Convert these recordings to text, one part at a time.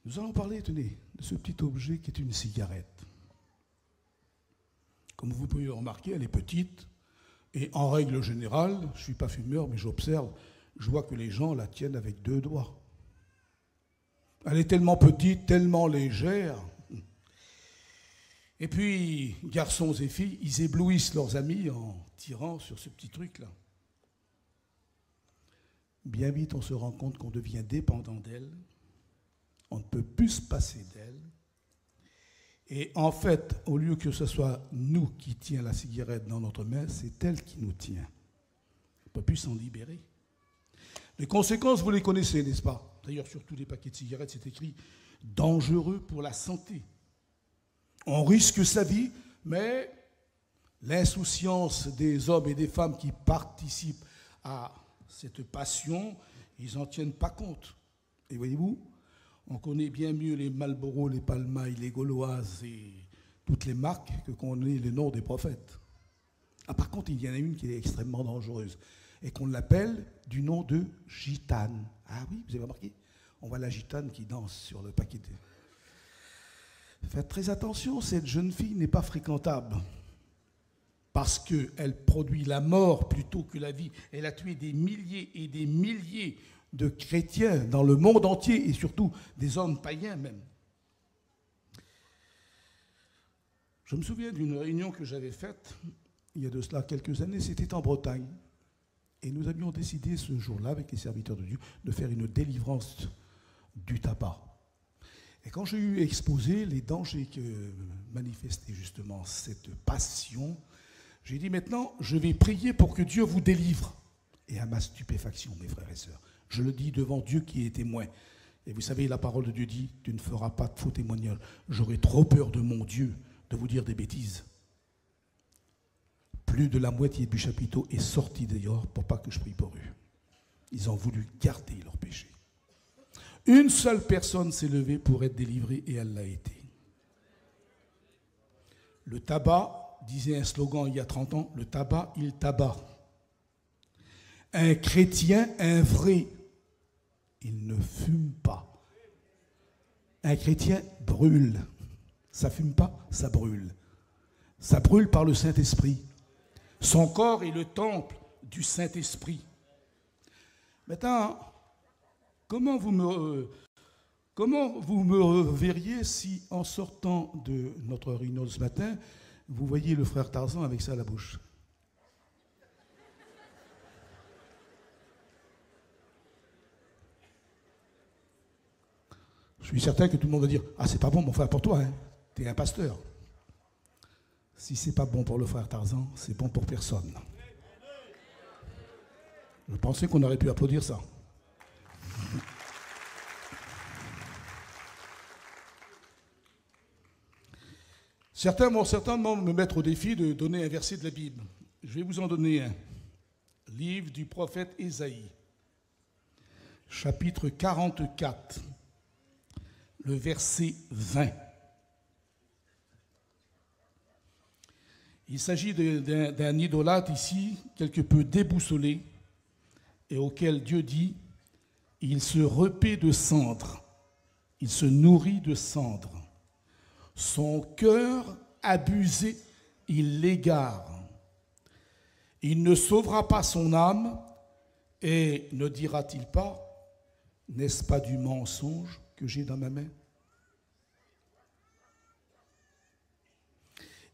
Nous allons parler, tenez, de ce petit objet qui est une cigarette. Comme vous pouvez le remarquer, elle est petite. Et en règle générale, je ne suis pas fumeur, mais j'observe, je vois que les gens la tiennent avec 2 doigts. Elle est tellement petite, tellement légère. Et puis, garçons et filles, ils éblouissent leurs amis en tirant sur ce petit truc-là. Bien vite, on se rend compte qu'on devient dépendant d'elle. On ne peut plus se passer d'elle. Et en fait, au lieu que ce soit nous qui tient la cigarette dans notre main, c'est elle qui nous tient. On ne peut plus s'en libérer. Les conséquences, vous les connaissez, n'est-ce pas? D'ailleurs, sur tous les paquets de cigarettes, c'est écrit « dangereux pour la santé ». On risque sa vie, mais l'insouciance des hommes et des femmes qui participent à cette passion, ils n'en tiennent pas compte. Et voyez-vous, on connaît bien mieux les Marlboro, les Palmailles, les Gauloises et toutes les marques que qu'on connaît les noms des prophètes. Ah, par contre, il y en a une qui est extrêmement dangereuse et qu'on l'appelle du nom de gitane. Ah oui, vous avez remarqué? On voit la gitane qui danse sur le paquet de... Faites très attention, cette jeune fille n'est pas fréquentable parce qu'elle produit la mort plutôt que la vie. Elle a tué des milliers et des milliers de chrétiens dans le monde entier et surtout des hommes païens même. Je me souviens d'une réunion que j'avais faite il y a de cela quelques années, c'était en Bretagne. Et nous avions décidé ce jour-là, avec les serviteurs de Dieu, de faire une délivrance du tabac. Et quand j'ai eu exposé les dangers que manifestait justement cette passion, j'ai dit maintenant, je vais prier pour que Dieu vous délivre. Et à ma stupéfaction, mes frères et sœurs, je le dis devant Dieu qui est témoin. Et vous savez, la parole de Dieu dit, tu ne feras pas de faux témoignages. J'aurais trop peur de mon Dieu de vous dire des bêtises. Plus de la moitié du chapiteau est sorti dehors pour pas que je prie pour eux. Ils ont voulu garder leur péché. Une seule personne s'est levée pour être délivrée et elle l'a été. Le tabac, disait un slogan il y a 30 ans, le tabac, il tabac. Un chrétien, un vrai, il ne fume pas. Un chrétien brûle. Ça fume pas, ça brûle. Ça brûle par le Saint-Esprit. Son corps est le temple du Saint-Esprit. Maintenant, comment vous me verriez si, en sortant de notre réunion ce matin, vous voyez le frère Tarzan avec ça à la bouche? Je suis certain que tout le monde va dire « Ah, c'est pas bon, mon frère, pour toi, hein. T'es un pasteur. » Si c'est pas bon pour le frère Tarzan, c'est bon pour personne. Je pensais qu'on aurait pu applaudir ça. Certains vont certainement me mettre au défi de donner un verset de la Bible. Je vais vous en donner un. Livre du prophète Ésaïe, chapitre 44, le verset 20. Il s'agit d'un idolâtre ici, quelque peu déboussolé, et auquel Dieu dit, il se repaît de cendres, il se nourrit de cendres. Son cœur abusé, il l'égare. Il ne sauvera pas son âme, et ne dira-t-il pas, n'est-ce pas du mensonge que j'ai dans ma main?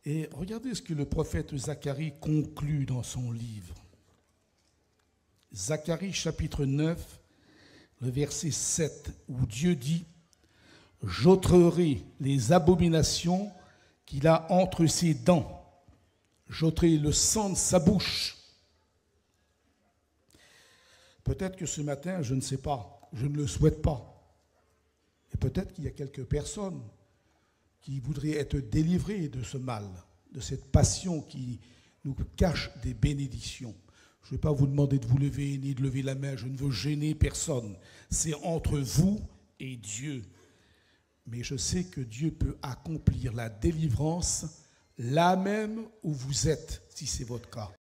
Et regardez ce que le prophète Zacharie conclut dans son livre. Zacharie chapitre 9, le verset 7, où Dieu dit « J'ôterai les abominations qu'il a entre ses dents, j'ôterai le sang de sa bouche. » Peut-être que ce matin, je ne sais pas, je ne le souhaite pas. Et peut-être qu'il y a quelques personnes qui voudraient être délivrés de ce mal, de cette passion qui nous cache des bénédictions. Je ne vais pas vous demander de vous lever ni de lever la main, je ne veux gêner personne. C'est entre vous et Dieu. Mais je sais que Dieu peut accomplir la délivrance là même où vous êtes, si c'est votre cas.